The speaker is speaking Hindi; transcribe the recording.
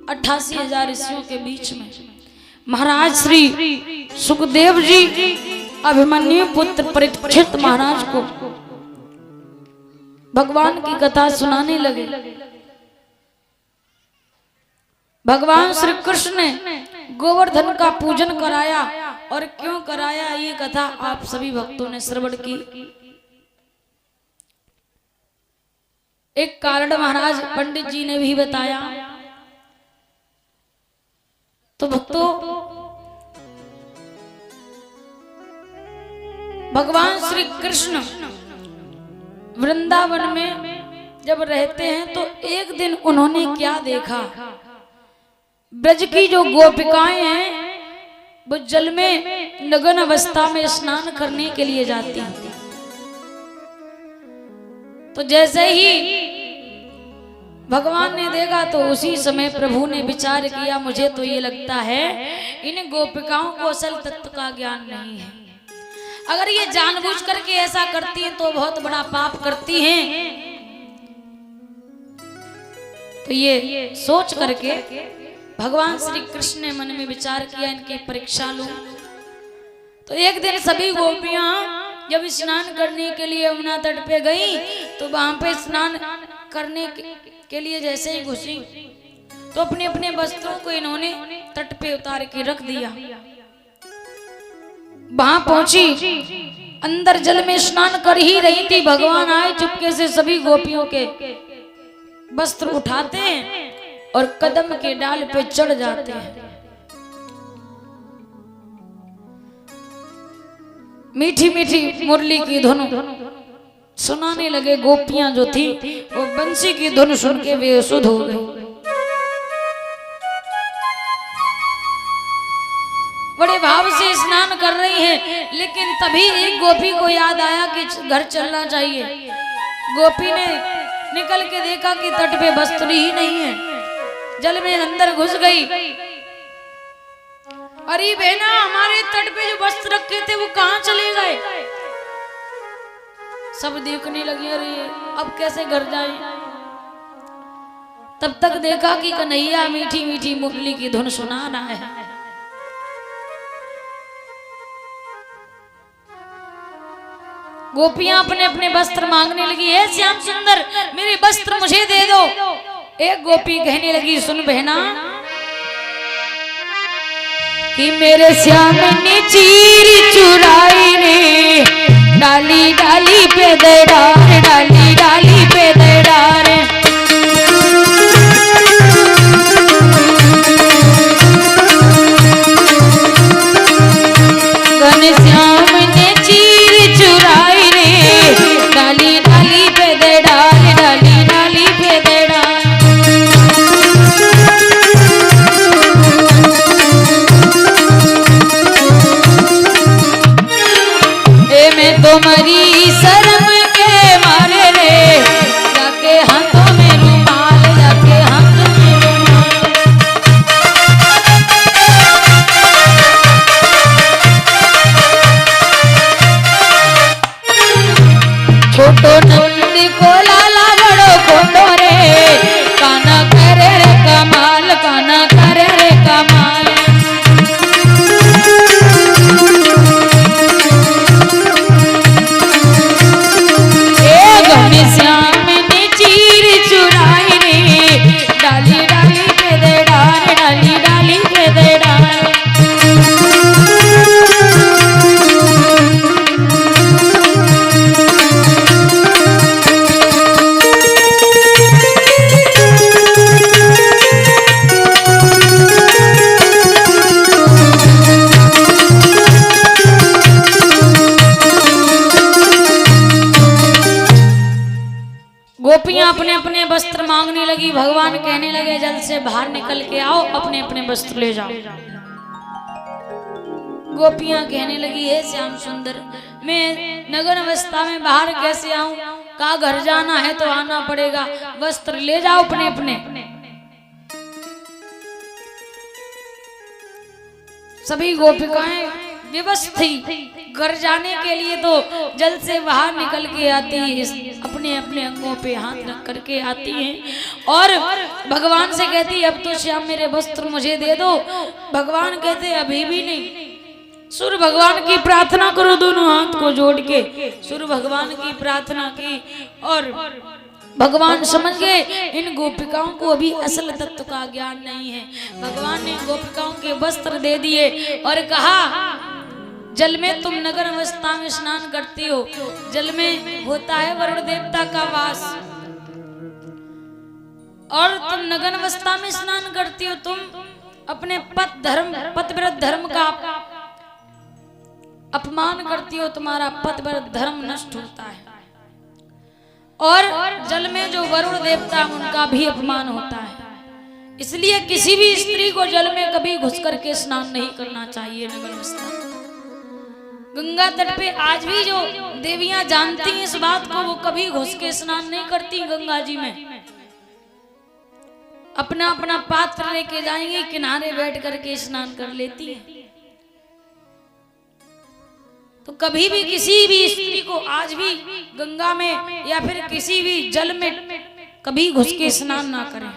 88,000 ऋषियों के बीच में महाराज श्री सुखदेव जी अभिमन्यु पुत्र परीक्षित महाराज को भगवान की कथा सुनाने लगे। भगवान श्री कृष्ण ने गोवर्धन का पूजन कराया और क्यों कराया ये कथा आप सभी भक्तों ने श्रवण की। एक कारण महाराज पंडित जी ने भी बताया। तो भक्तों, भगवान श्री कृष्ण वृंदावन में जब रहते हैं तो एक दिन उन्होंने क्या देखा, ब्रज की जो गोपिकाएं हैं वो जल में नग्न अवस्था में स्नान करने के लिए जाती हैं। तो जैसे ही भगवान ने देखा तो उसी समय प्रभु ने विचार किया, मुझे तो ये लगता है इन गोपिकाओं को असल तत्व का ज्ञान नहीं है। अगर ये जानबूझ करके ऐसा करती हैं तो बहुत बड़ा पाप करती हैं। तो ये सोच करके भगवान श्री कृष्ण ने मन में विचार किया, इनकी परीक्षा लूं। तो एक दिन सभी गोपियां जब स्नान करने के लिए यमुना तट पे गई तो वहां पे स्नान करने के लिए जैसे ही घुसी तो अपने अपने वस्त्रों को इन्होंने तट पे उतार के रख दिया। वहां पहुंची, अंदर जल में स्नान कर ही रही थी, भगवान आए चुपके से सभी गोपियों के वस्त्र उठाते हैं और कदम के डाल पे चढ़ जाते हैं। मीठी मीठी मुरली की धुन सुनाने लगे। गोपियां जो थी वो बंसी की धुन सुन के बेसुध हो गई। बड़े भाव से स्नान कर रही हैं, लेकिन तभी एक गोपी को याद आया कि घर चलना चाहिए। गोपी ने निकल के देखा कि तट पे वस्त्र ही नहीं है, जल में अंदर घुस गई। अरे बहना, हमारे तट पे जो वस्त्र रखे थे वो कहां चले गए? सब देखने लगे, अरे अब कैसे घर जाए। तब तक देखा कि कन्हैया मीठी मीठी मुरली की धुन सुना रहा है। गोपियां अपने अपने वस्त्र मांगने लगी, हे श्याम सुंदर मेरे वस्त्र मुझे दे दो। एक गोपी कहने लगी, सुन बहना कि मेरे श्याम ने चीर चुराई रे, डाली डाली पे दे डार, डाली डाली पे दे डार। घनश्याम ने चीर चुराई रे, डाली डाली पे दे डार, डाली डाली पे दे डार। तो मरी शर्म के मारे रे, जाके हाथों में रुमाल, जाके हाथों में रुमाल। छोटो नंदी को लाला बड़ो खोटो रे, काना करे रे कमाल, काना करे रे कमाल। श्याम ने चीर चुराई रे, डाली डाली पे दे डार, डाली डाली पे दे डार। गोपियां अपने अपने वस्त्र मांगने लगी। भगवान कहने लगे, जल से बाहर निकल के आओ, अपने अपने वस्त्र ले जाओ। गोपियां कहने लगी, हे श्याम सुंदर मैं नग्न अवस्था में बाहर कैसे आऊं? कहा घर जाना है तो आना पड़ेगा, वस्त्र ले जाओ अपने अपने। सभी गोपिकाएं विवश थी, घर जाने के लिए तो जल से बाहर निकल के आती अपने अपने अंगों पे हाथ रख करके आती हैं और भगवान से कहती है अब तो श्याम मेरे वस्त्र मुझे दे दो। भगवान कहते अभी भी नहीं। सूर्य भगवान की प्रार्थना करो, दोनों हाथ को जोड़ के सूर्य भगवान की प्रार्थना की और भगवान समझ गए इन गोपिकाओं को अभी असल तत्व का ज्ञान नहीं है। भगवान ने गोपिकाओं के वस्त्र दे दिए और कहा जल में तुम नगर अवस्था में स्नान करती हो, जल में होता है वरुण देवता का वास और तुम नगर अवस्था में स्नान करती हो, तुम अपने पतिव्रत धर्म का अपमान करती हो, तुम्हारा पतिव्रत धर्म नष्ट होता है और जल में जो वरुण देवता उनका भी अपमान होता है। इसलिए किसी भी स्त्री को जल में कभी घुस करके स्नान नहीं करना चाहिए। नगर अवस्था गंगा तट पे आज भी जो देवियां जानती हैं इस बात को, वो कभी घुस के स्नान नहीं करती गंगा जी में। अपना अपना पात्र लेके जाएंगी, किनारे बैठ करके स्नान कर लेती हैं। तो कभी भी किसी भी स्त्री को आज भी गंगा में या फिर किसी भी जल में कभी घुस के स्नान ना करें।